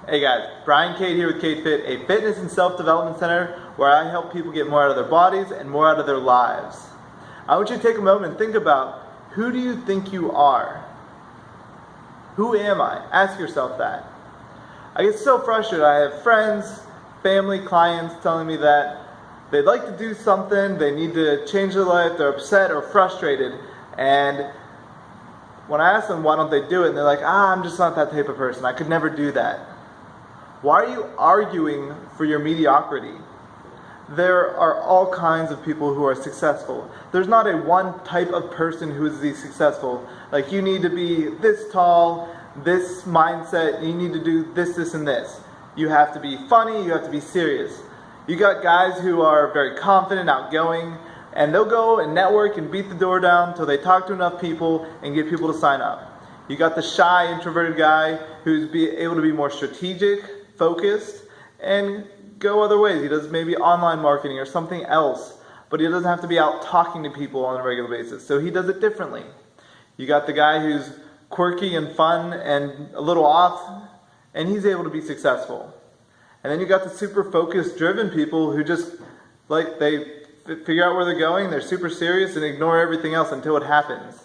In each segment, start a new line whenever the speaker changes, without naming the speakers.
Hey guys, Brian Cade here with Cade Fit, a fitness and self-development center where I help people get more out of their bodies and more out of their lives. I want you to take a moment and think about, who do you think you are? Who am I? Ask yourself that. I get so frustrated. I have friends, family, clients telling me that they'd like to do something, they need to change their life, they're upset or frustrated, and when I ask them why don't they do it, and they're like, I'm just not that type of person, I could never do that. Why are you arguing for your mediocrity? There are all kinds of people who are successful. There's not a one type of person who is the successful. Like, you need to be this tall, this mindset, you need to do this, this, and this. You have to be funny, you have to be serious. You got guys who are very confident, outgoing, and they'll go and network and beat the door down until they talk to enough people and get people to sign up. You got the shy, introverted guy who's able to be more strategic, focused, and go other ways. He does maybe online marketing or something else, but he doesn't have to be out talking to people on a regular basis, so he does it differently. You got the guy who's quirky and fun and a little off, and he's able to be successful. And then you got the super focused, driven people who just, like, they figure out where they're going, they're super serious and ignore everything else until it happens.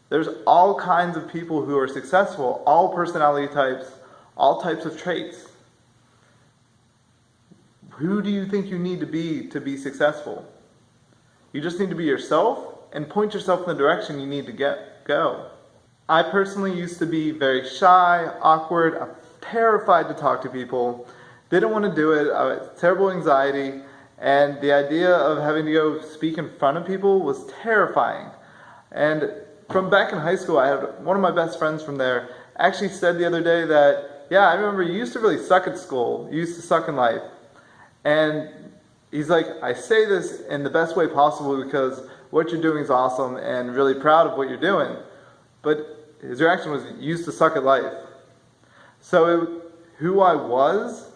There's all kinds of people who are successful, all personality types, all types of traits. Who do you think you need to be successful? You just need to be yourself and point yourself in the direction you need to go. I personally used to be very shy, awkward, terrified to talk to people, didn't want to do it, I had terrible anxiety, and the idea of having to go speak in front of people was terrifying. And from back in high school, I had one of my best friends from there actually said the other day that, yeah, I remember you used to really suck at school, you used to suck in life. And he's like, I say this in the best way possible because what you're doing is awesome and really proud of what you're doing. But his reaction was, you used to suck at life. So who I was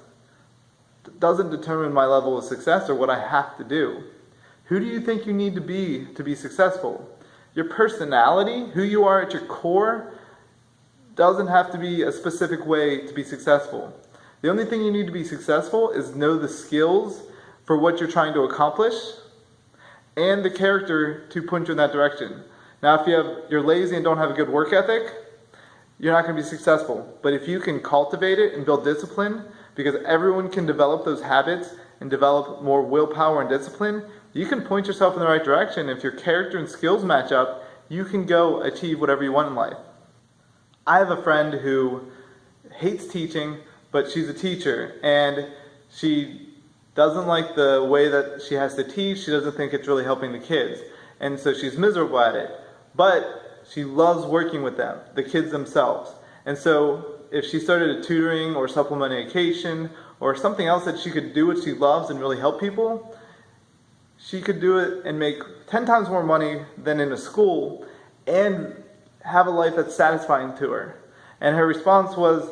doesn't determine my level of success or what I have to do. Who do you think you need to be successful? Your personality, who you are at your core, doesn't have to be a specific way to be successful. The only thing you need to be successful is know the skills for what you're trying to accomplish and the character to point you in that direction. Now, if you're lazy and don't have a good work ethic, you're not going to be successful. But if you can cultivate it and build discipline, because everyone can develop those habits and develop more willpower and discipline, you can point yourself in the right direction. If your character and skills match up, you can go achieve whatever you want in life. I have a friend who hates teaching, but she's a teacher, and she doesn't like the way that she has to teach. She doesn't think it's really helping the kids, and so she's miserable at it. But she loves working with them, the kids themselves. And so if she started a tutoring or supplemental education or something else that she could do what she loves and really help people, she could do it and make 10 times more money than in a school and have a life that's satisfying to her. And her response was,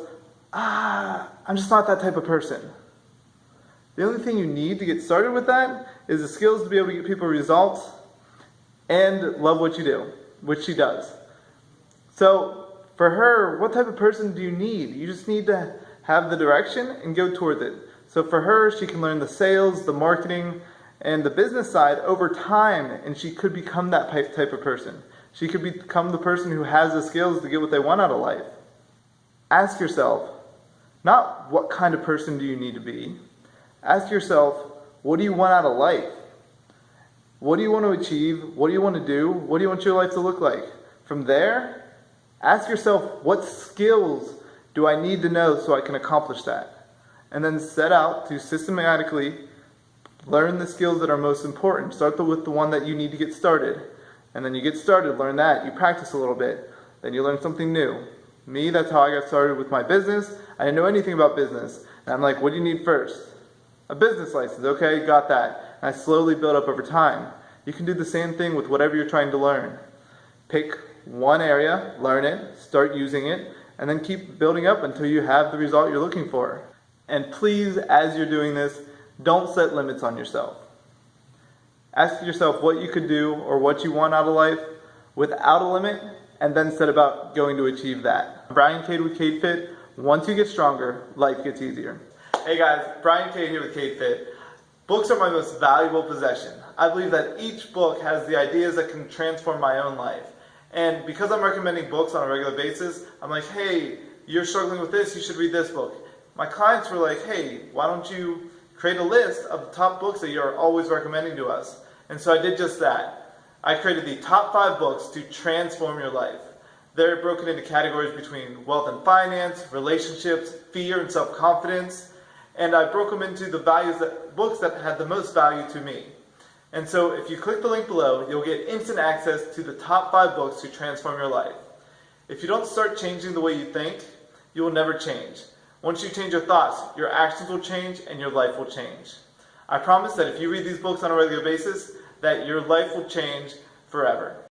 I'm just not that type of person. The only thing you need to get started with that is the skills to be able to get people results and love what you do, which she does. So for her, what type of person do you need? You just need to have the direction and go towards it. So for her, she can learn the sales, the marketing, and the business side over time, and she could become that type of person. She could become the person who has the skills to get what they want out of life. Ask yourself, not what kind of person do you need to be. Ask yourself, what do you want out of life? What do you want to achieve? What do you want to do? What do you want your life to look like? From there, ask yourself, what skills do I need to know so I can accomplish that? And then set out to systematically learn the skills that are most important. Start with the one that you need to get started. And then you get started, learn that, you practice a little bit, then you learn something new. Me, that's how I got started with my business. I didn't know anything about business. And I'm like, what do you need first? A business license. Okay, got that. And I slowly built up over time. You can do the same thing with whatever you're trying to learn. Pick one area, learn it, start using it, and then keep building up until you have the result you're looking for. And please, as you're doing this, don't set limits on yourself. Ask yourself what you could do or what you want out of life without a limit, and then set about going to achieve that. Brian Cade with Cade Fit. Once you get stronger, life gets easier. Hey guys, Brian Cade here with Cade Fit. Books are my most valuable possession. I believe that each book has the ideas that can transform my own life. And because I'm recommending books on a regular basis, I'm like, hey, you're struggling with this, you should read this book. My clients were like, hey, why don't you create a list of the top books that you're always recommending to us? And so I did just that. I created the top 5 books to transform your life. They're broken into categories between wealth and finance, relationships, fear and self-confidence, and I broke them into the books that had the most value to me. And so if you click the link below, you'll get instant access to the top 5 books to transform your life. If you don't start changing the way you think, you will never change. Once you change your thoughts, your actions will change and your life will change. I promise that if you read these books on a regular basis, that your life will change forever.